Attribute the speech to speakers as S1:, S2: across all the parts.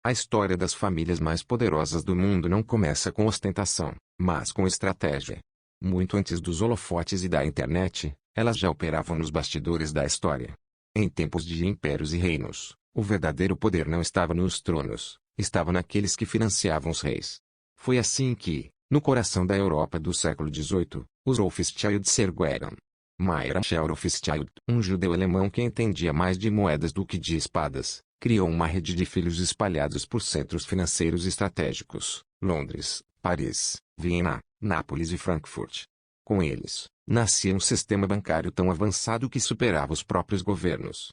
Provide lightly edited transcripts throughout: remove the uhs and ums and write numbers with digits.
S1: A história das famílias mais poderosas do mundo não começa com ostentação, mas com estratégia. Muito antes dos holofotes e da internet, elas já operavam nos bastidores da história. Em tempos de impérios e reinos, o verdadeiro poder não estava nos tronos, estava naqueles que financiavam os reis. Foi assim que, no coração da Europa do século XVIII, os Rothschild se ergueram. Mayer Amschel Rothschild, um judeu alemão que entendia mais de moedas do que de espadas, criou uma rede de filhos espalhados por centros financeiros estratégicos: Londres, Paris, Viena, Nápoles e Frankfurt. Com eles, nascia um sistema bancário tão avançado que superava os próprios governos.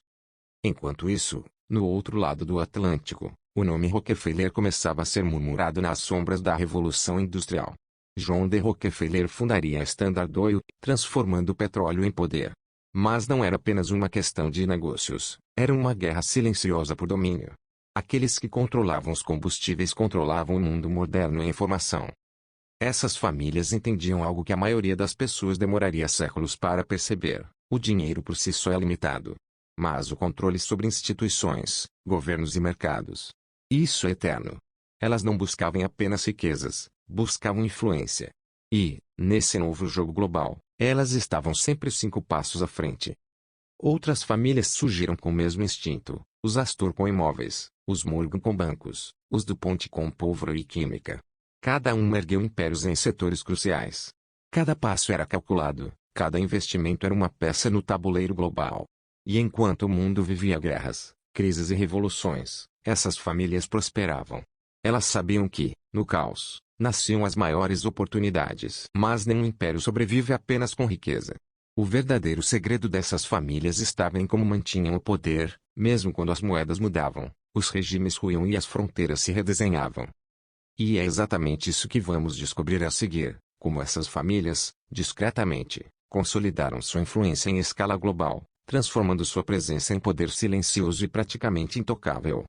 S1: Enquanto isso, no outro lado do Atlântico, o nome Rockefeller começava a ser murmurado nas sombras da Revolução Industrial. John D. Rockefeller fundaria a Standard Oil, transformando o petróleo em poder. Mas não era apenas uma questão de negócios, era uma guerra silenciosa por domínio. Aqueles que controlavam os combustíveis controlavam o mundo moderno em informação. Essas famílias entendiam algo que a maioria das pessoas demoraria séculos para perceber: o dinheiro por si só é limitado. Mas o controle sobre instituições, governos e mercados, isso é eterno. Elas não buscavam apenas riquezas, buscavam influência. E, nesse novo jogo global, elas estavam sempre 5 passos à frente. Outras famílias surgiram com o mesmo instinto: os Astor com imóveis, os Morgan com bancos, os DuPont com pólvora e química. Cada um ergueu impérios em setores cruciais. Cada passo era calculado, cada investimento era uma peça no tabuleiro global. E enquanto o mundo vivia guerras, crises e revoluções, essas famílias prosperavam. Elas sabiam que, no caos, nasciam as maiores oportunidades. Mas nenhum império sobrevive apenas com riqueza. O verdadeiro segredo dessas famílias estava em como mantinham o poder, mesmo quando as moedas mudavam, os regimes ruíam e as fronteiras se redesenhavam. E é exatamente isso que vamos descobrir a seguir: como essas famílias, discretamente, consolidaram sua influência em escala global, transformando sua presença em poder silencioso e praticamente intocável.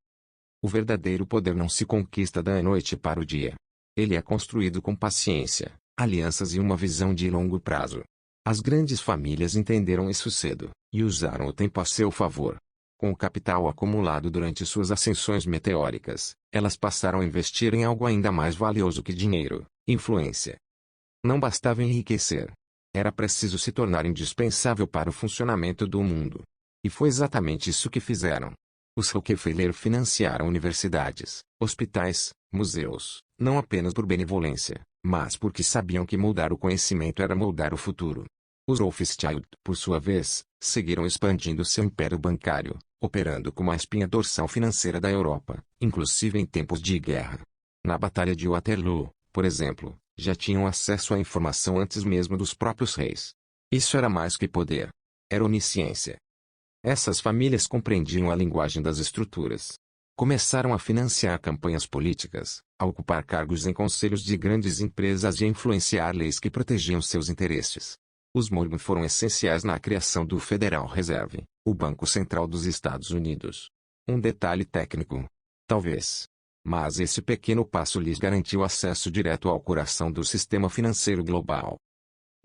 S1: O verdadeiro poder não se conquista da noite para o dia. Ele é construído com paciência, alianças e uma visão de longo prazo. As grandes famílias entenderam isso cedo, e usaram o tempo a seu favor. Com o capital acumulado durante suas ascensões meteóricas, elas passaram a investir em algo ainda mais valioso que dinheiro: influência. Não bastava enriquecer. Era preciso se tornar indispensável para o funcionamento do mundo. E foi exatamente isso que fizeram. Os Rockefeller financiaram universidades, hospitais, museus, não apenas por benevolência, mas porque sabiam que moldar o conhecimento era moldar o futuro. Os Rothschild, por sua vez, seguiram expandindo seu império bancário, operando como a espinha dorsal financeira da Europa, inclusive em tempos de guerra. Na Batalha de Waterloo, por exemplo, já tinham acesso à informação antes mesmo dos próprios reis. Isso era mais que poder. Era onisciência. Essas famílias compreendiam a linguagem das estruturas. Começaram a financiar campanhas políticas, a ocupar cargos em conselhos de grandes empresas e a influenciar leis que protegiam seus interesses. Os Morgan foram essenciais na criação do Federal Reserve, o Banco Central dos Estados Unidos. Um detalhe técnico. Talvez. Mas esse pequeno passo lhes garantiu acesso direto ao coração do sistema financeiro global.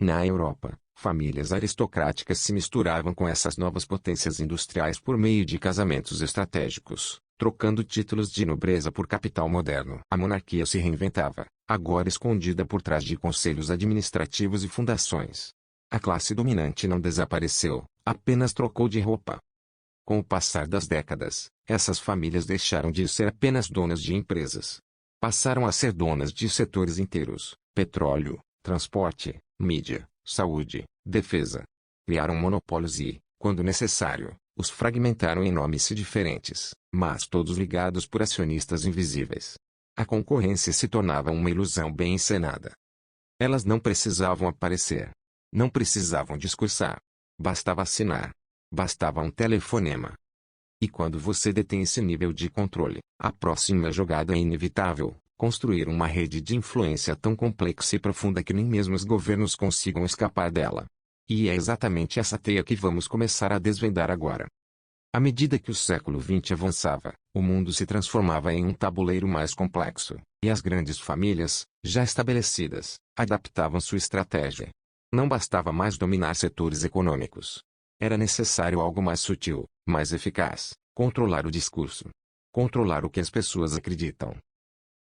S1: Na Europa, famílias aristocráticas se misturavam com essas novas potências industriais por meio de casamentos estratégicos, trocando títulos de nobreza por capital moderno. A monarquia se reinventava, agora escondida por trás de conselhos administrativos e fundações. A classe dominante não desapareceu, apenas trocou de roupa. Com o passar das décadas, essas famílias deixaram de ser apenas donas de empresas. Passaram a ser donas de setores inteiros: petróleo, transporte, mídia, saúde, defesa. Criaram monopólios e, quando necessário, os fragmentaram em nomes diferentes, mas todos ligados por acionistas invisíveis. A concorrência se tornava uma ilusão bem encenada. Elas não precisavam aparecer. Não precisavam discursar. Bastava assinar. Bastava um telefonema. E quando você detém esse nível de controle, a próxima jogada é inevitável: construir uma rede de influência tão complexa e profunda que nem mesmo os governos consigam escapar dela. E é exatamente essa teia que vamos começar a desvendar agora. À medida que o século XX avançava, o mundo se transformava em um tabuleiro mais complexo, e as grandes famílias, já estabelecidas, adaptavam sua estratégia. Não bastava mais dominar setores econômicos. Era necessário algo mais sutil, mais eficaz: controlar o discurso. controlar o que as pessoas acreditam.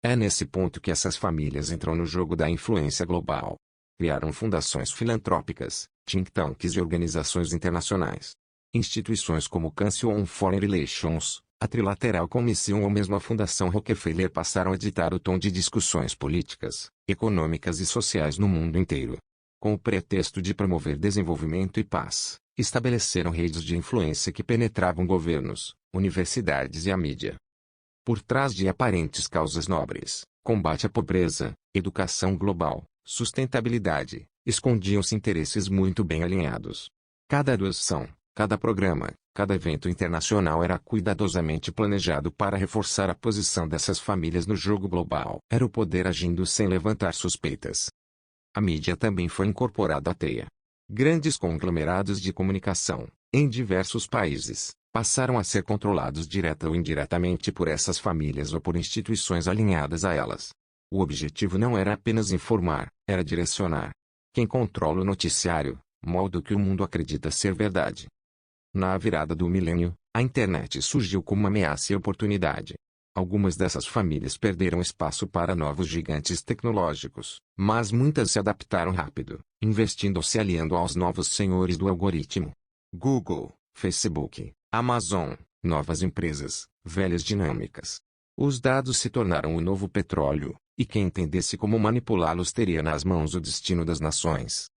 S1: É nesse ponto que essas famílias entram no jogo da influência global. Criaram fundações filantrópicas, think tanks e organizações internacionais. Instituições como Council on Foreign Relations, a Trilateral Commission ou mesmo a Fundação Rockefeller passaram a ditar o tom de discussões políticas, econômicas e sociais no mundo inteiro. Com o pretexto de promover desenvolvimento e paz, estabeleceram redes de influência que penetravam governos, universidades e a mídia. Por trás de aparentes causas nobres, combate à pobreza, educação global, sustentabilidade, escondiam-se interesses muito bem alinhados. Cada doação, cada programa, cada evento internacional era cuidadosamente planejado para reforçar a posição dessas famílias no jogo global. Era o poder agindo sem levantar suspeitas. A mídia também foi incorporada à teia. Grandes conglomerados de comunicação, em diversos países, passaram a ser controlados direta ou indiretamente por essas famílias ou por instituições alinhadas a elas. O objetivo não era apenas informar, era direcionar. Quem controla o noticiário, molda o que o mundo acredita ser verdade. Na virada do milênio, a internet surgiu como uma ameaça e oportunidade. Algumas dessas famílias perderam espaço para novos gigantes tecnológicos, mas muitas se adaptaram rápido, investindo ou se aliando aos novos senhores do algoritmo. Google, Facebook, Amazon, novas empresas, velhas dinâmicas. Os dados se tornaram o novo petróleo, e quem entendesse como manipulá-los teria nas mãos o destino das nações.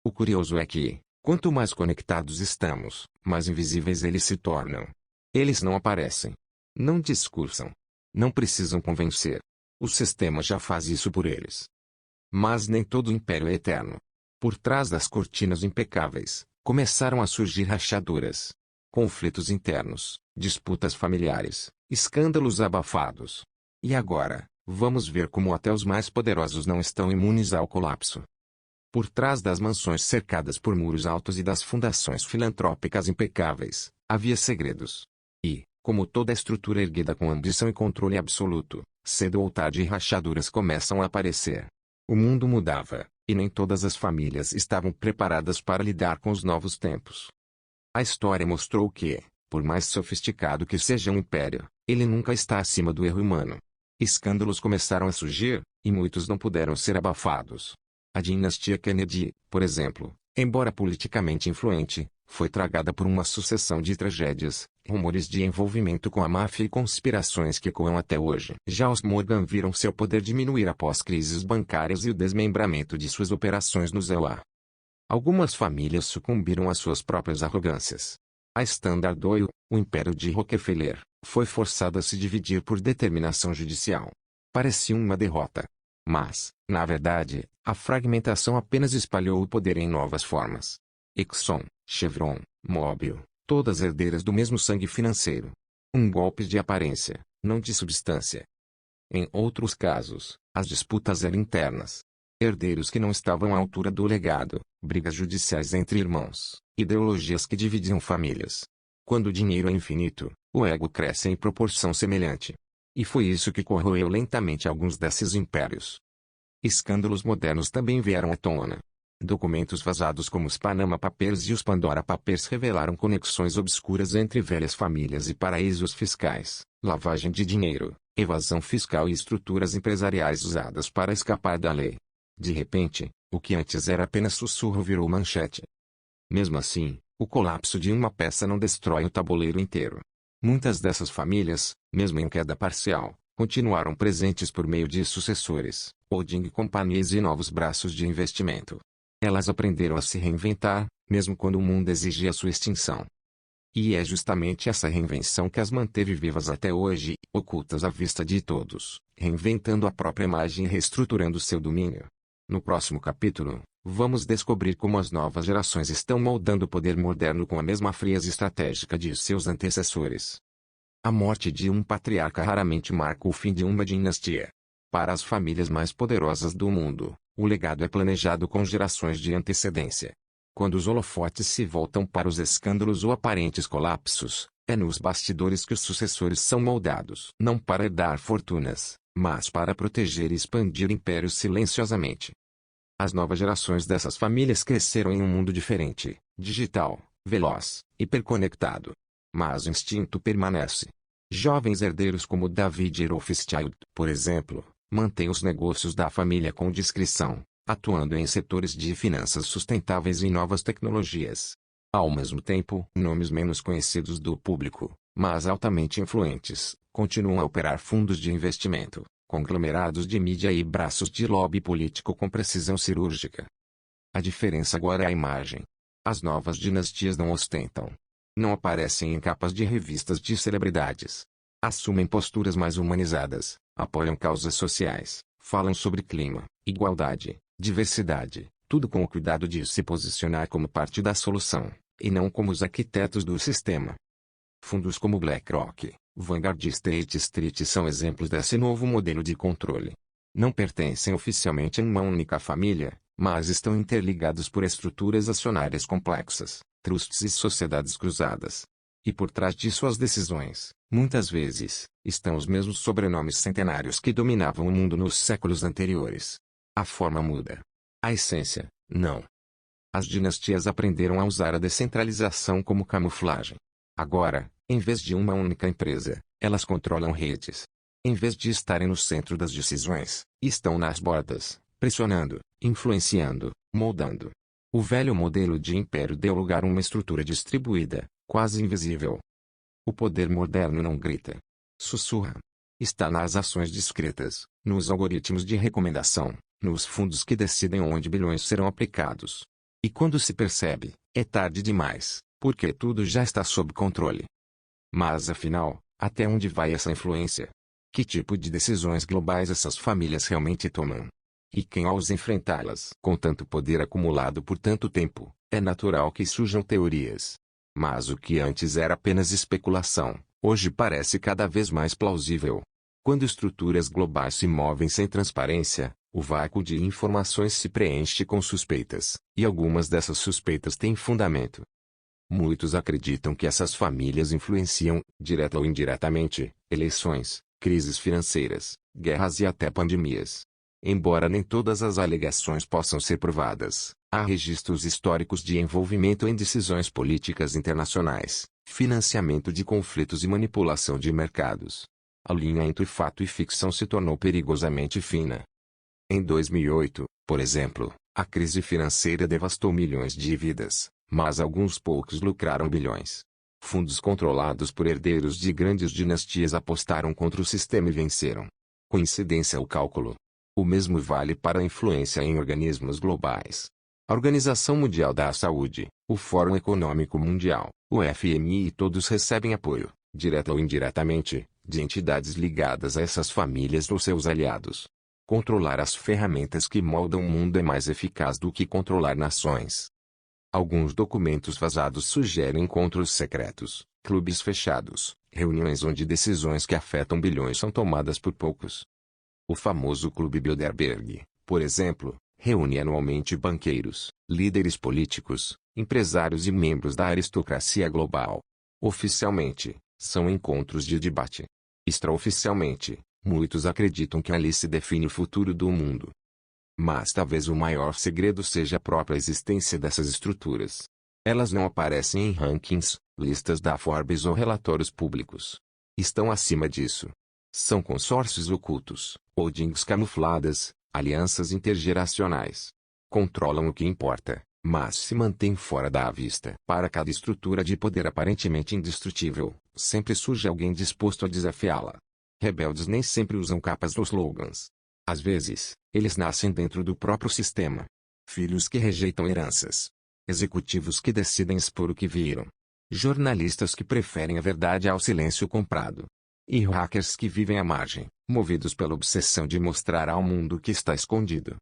S1: O curioso é que, quanto mais conectados estamos, mais invisíveis eles se tornam. Eles não aparecem. Não discursam. Não precisam convencer. O sistema já faz isso por eles. Mas nem todo império é eterno. Por trás das cortinas impecáveis, começaram a surgir rachaduras. Conflitos internos, disputas familiares, escândalos abafados. E agora, vamos ver como até os mais poderosos não estão imunes ao colapso. Por trás das mansões cercadas por muros altos e das fundações filantrópicas impecáveis, havia segredos. E, como toda estrutura erguida com ambição e controle absoluto, cedo ou tarde rachaduras começam a aparecer. O mundo mudava, e nem todas as famílias estavam preparadas para lidar com os novos tempos. A história mostrou que, por mais sofisticado que seja um império, ele nunca está acima do erro humano. Escândalos começaram a surgir, e muitos não puderam ser abafados. A dinastia Kennedy, por exemplo, embora politicamente influente, foi tragada por uma sucessão de tragédias, rumores de envolvimento com a máfia e conspirações que ecoam até hoje. Já os Morgan viram seu poder diminuir após crises bancárias e o desmembramento de suas operações no Zewa. Algumas famílias sucumbiram às suas próprias arrogâncias. A Standard Oil, o império de Rockefeller, foi forçada a se dividir por determinação judicial. Parecia uma derrota. Mas, na verdade, a fragmentação apenas espalhou o poder em novas formas. Exxon, Chevron, Mobil, todas herdeiras do mesmo sangue financeiro. Um golpe de aparência, não de substância. Em outros casos, as disputas eram internas. Herdeiros que não estavam à altura do legado, brigas judiciais entre irmãos, ideologias que dividiam famílias. Quando o dinheiro é infinito, o ego cresce em proporção semelhante. E foi isso que corroeu lentamente alguns desses impérios. Escândalos modernos também vieram à tona. Documentos vazados como os Panama Papers e os Pandora Papers revelaram conexões obscuras entre velhas famílias e paraísos fiscais, lavagem de dinheiro, evasão fiscal e estruturas empresariais usadas para escapar da lei. De repente, o que antes era apenas sussurro virou manchete. Mesmo assim, o colapso de uma peça não destrói o tabuleiro inteiro. Muitas dessas famílias, mesmo em queda parcial, continuaram presentes por meio de sucessores, holding companies e novos braços de investimento. Elas aprenderam a se reinventar, mesmo quando o mundo exigia sua extinção. E é justamente essa reinvenção que as manteve vivas até hoje, ocultas à vista de todos, reinventando a própria imagem e reestruturando seu domínio. No próximo capítulo, vamos descobrir como as novas gerações estão moldando o poder moderno com a mesma frieza estratégica de seus antecessores. A morte de um patriarca raramente marca o fim de uma dinastia. Para as famílias mais poderosas do mundo, o legado é planejado com gerações de antecedência. Quando os holofotes se voltam para os escândalos ou aparentes colapsos, é nos bastidores que os sucessores são moldados. Não para herdar fortunas, mas para proteger e expandir impérios silenciosamente. As novas gerações dessas famílias cresceram em um mundo diferente, digital, veloz, hiperconectado. Mas o instinto permanece. Jovens herdeiros como David Rothschild, por exemplo, mantêm os negócios da família com discrição, atuando em setores de finanças sustentáveis e novas tecnologias. Ao mesmo tempo, nomes menos conhecidos do público, mas altamente influentes, continuam a operar fundos de investimento, conglomerados de mídia e braços de lobby político com precisão cirúrgica. A diferença agora é a imagem. As novas dinastias não ostentam. Não aparecem em capas de revistas de celebridades. Assumem posturas mais humanizadas, apoiam causas sociais, falam sobre clima, igualdade, diversidade, tudo com o cuidado de se posicionar como parte da solução, e não como os arquitetos do sistema. Fundos como BlackRock, Vanguard e State Street são exemplos desse novo modelo de controle. Não pertencem oficialmente a uma única família, mas estão interligados por estruturas acionárias complexas, trusts e sociedades cruzadas. E por trás de suas decisões, muitas vezes, estão os mesmos sobrenomes centenários que dominavam o mundo nos séculos anteriores. A forma muda. A essência, não. As dinastias aprenderam a usar a descentralização como camuflagem. Agora, em vez de uma única empresa, elas controlam redes. Em vez de estarem no centro das decisões, estão nas bordas, pressionando, influenciando, moldando. O velho modelo de império deu lugar a uma estrutura distribuída, quase invisível. O poder moderno não grita. Sussurra. Está nas ações discretas, nos algoritmos de recomendação, nos fundos que decidem onde bilhões serão aplicados. E quando se percebe, é tarde demais, porque tudo já está sob controle. Mas afinal, até onde vai essa influência? Que tipo de decisões globais essas famílias realmente tomam? E quem ao enfrentá-las? Com tanto poder acumulado por tanto tempo, é natural que surjam teorias. Mas o que antes era apenas especulação, hoje parece cada vez mais plausível. Quando estruturas globais se movem sem transparência, o vácuo de informações se preenche com suspeitas, e algumas dessas suspeitas têm fundamento. Muitos acreditam que essas famílias influenciam, direta ou indiretamente, eleições, crises financeiras, guerras e até pandemias. Embora nem todas as alegações possam ser provadas, há registros históricos de envolvimento em decisões políticas internacionais, financiamento de conflitos e manipulação de mercados. A linha entre fato e ficção se tornou perigosamente fina. Em 2008, por exemplo, a crise financeira devastou milhões de vidas, mas alguns poucos lucraram bilhões. Fundos controlados por herdeiros de grandes dinastias apostaram contra o sistema e venceram. Coincidência ou cálculo? O mesmo vale para a influência em organismos globais. A Organização Mundial da Saúde, o Fórum Econômico Mundial, o FMI e todos recebem apoio, direta ou indiretamente, de entidades ligadas a essas famílias ou seus aliados. Controlar as ferramentas que moldam o mundo é mais eficaz do que controlar nações. Alguns documentos vazados sugerem encontros secretos, clubes fechados, reuniões onde decisões que afetam bilhões são tomadas por poucos. O famoso Clube Bilderberg, por exemplo, reúne anualmente banqueiros, líderes políticos, empresários e membros da aristocracia global. Oficialmente, são encontros de debate. Extraoficialmente, muitos acreditam que ali se define o futuro do mundo. Mas talvez o maior segredo seja a própria existência dessas estruturas. Elas não aparecem em rankings, listas da Forbes ou relatórios públicos. Estão acima disso. São consórcios ocultos, holdings camufladas, alianças intergeracionais. Controlam o que importa, mas se mantêm fora da vista. Para cada estrutura de poder aparentemente indestrutível, sempre surge alguém disposto a desafiá-la. Rebeldes nem sempre usam capas ou slogans. Às vezes, eles nascem dentro do próprio sistema. Filhos que rejeitam heranças. Executivos que decidem expor o que viram. Jornalistas que preferem a verdade ao silêncio comprado. E hackers que vivem à margem, movidos pela obsessão de mostrar ao mundo o que está escondido.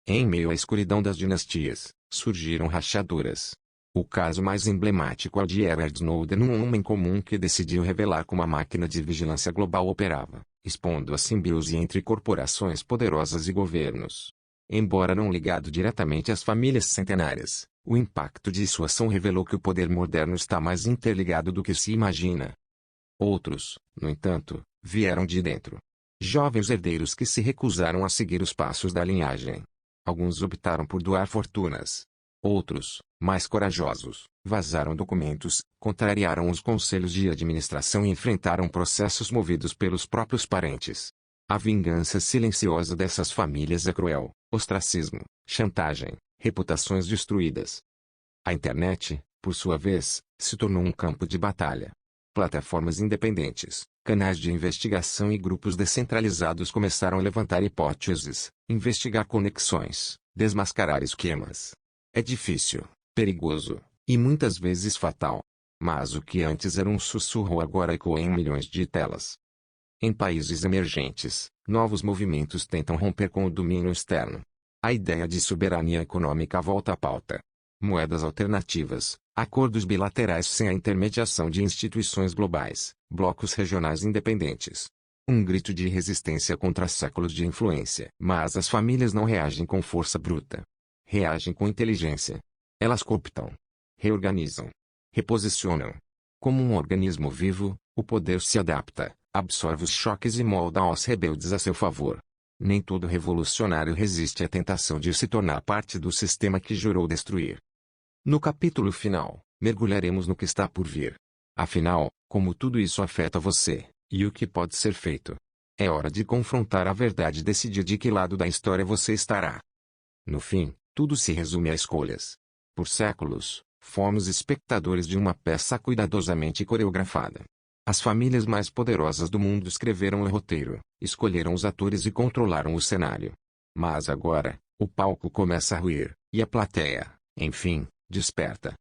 S1: Em meio à escuridão das dinastias, surgiram rachaduras. O caso mais emblemático é o de Edward Snowden, um homem comum que decidiu revelar como a máquina de vigilância global operava, expondo a simbiose entre corporações poderosas e governos. Embora não ligado diretamente às famílias centenárias, o impacto de sua ação revelou que o poder moderno está mais interligado do que se imagina. Outros, no entanto, vieram de dentro. Jovens herdeiros que se recusaram a seguir os passos da linhagem. Alguns optaram por doar fortunas. Outros, mais corajosos, vazaram documentos, contrariaram os conselhos de administração e enfrentaram processos movidos pelos próprios parentes. A vingança silenciosa dessas famílias é cruel: ostracismo, chantagem, reputações destruídas. A internet, por sua vez, se tornou um campo de batalha. Plataformas independentes, canais de investigação e grupos descentralizados começaram a levantar hipóteses, investigar conexões, desmascarar esquemas. É difícil, perigoso, e muitas vezes fatal. Mas o que antes era um sussurro agora ecoa em milhões de telas. Em países emergentes, novos movimentos tentam romper com o domínio externo. A ideia de soberania econômica volta à pauta. Moedas alternativas, acordos bilaterais sem a intermediação de instituições globais, blocos regionais independentes. Um grito de resistência contra séculos de influência. Mas as famílias não reagem com força bruta. Reagem com inteligência. Elas cooptam, reorganizam, reposicionam. Como um organismo vivo, o poder se adapta, absorve os choques e molda os rebeldes a seu favor. Nem todo revolucionário resiste à tentação de se tornar parte do sistema que jurou destruir. No capítulo final, mergulharemos no que está por vir. Afinal, como tudo isso afeta você, e o que pode ser feito. É hora de confrontar a verdade e decidir de que lado da história você estará. No fim, tudo se resume a escolhas. Por séculos, fomos espectadores de uma peça cuidadosamente coreografada. As famílias mais poderosas do mundo escreveram o roteiro, escolheram os atores e controlaram o cenário. Mas agora, o palco começa a ruir, e a plateia, enfim, desperta.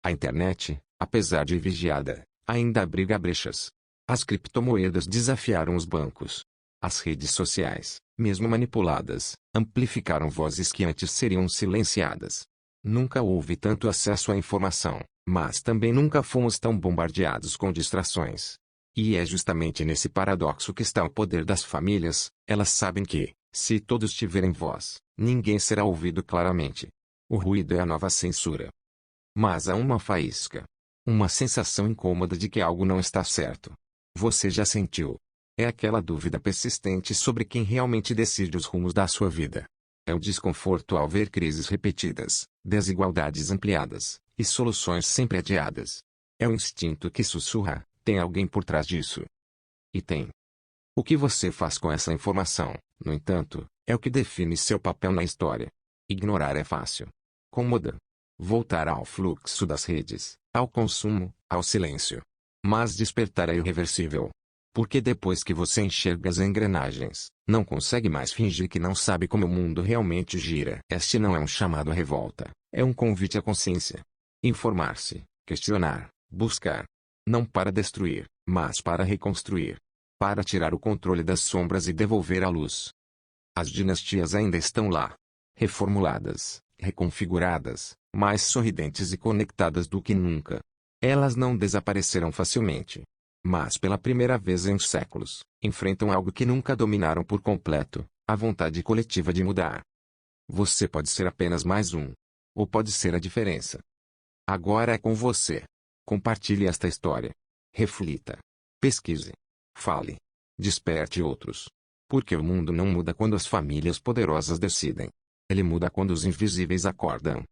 S1: A internet, apesar de vigiada, ainda abriga brechas. As criptomoedas desafiaram os bancos. As redes sociais, mesmo manipuladas, amplificaram vozes que antes seriam silenciadas. Nunca houve tanto acesso à informação, mas também nunca fomos tão bombardeados com distrações. E é justamente nesse paradoxo que está o poder das famílias. Elas sabem que, se todos tiverem voz, ninguém será ouvido claramente. O ruído é a nova censura. Mas há uma faísca. Uma sensação incômoda de que algo não está certo. Você já sentiu? É aquela dúvida persistente sobre quem realmente decide os rumos da sua vida. É o desconforto ao ver crises repetidas, desigualdades ampliadas, e soluções sempre adiadas. É o instinto que sussurra: tem alguém por trás disso. E tem. O que você faz com essa informação, no entanto, é o que define seu papel na história. Ignorar é fácil. Cômoda. Voltar ao fluxo das redes, ao consumo, ao silêncio. Mas despertar é irreversível. Porque depois que você enxerga as engrenagens, não consegue mais fingir que não sabe como o mundo realmente gira. Este não é um chamado à revolta, é um convite à consciência. Informar-se, questionar, buscar. Não para destruir, mas para reconstruir. Para tirar o controle das sombras e devolver a luz. As dinastias ainda estão lá. Reformuladas, reconfiguradas, mais sorridentes e conectadas do que nunca. Elas não desapareceram facilmente. Mas pela primeira vez em séculos, enfrentam algo que nunca dominaram por completo: a vontade coletiva de mudar. Você pode ser apenas mais um. Ou pode ser a diferença. Agora é com você. Compartilhe esta história. Reflita. Pesquise. Fale. Desperte outros. Porque o mundo não muda quando as famílias poderosas decidem. Ele muda quando os invisíveis acordam.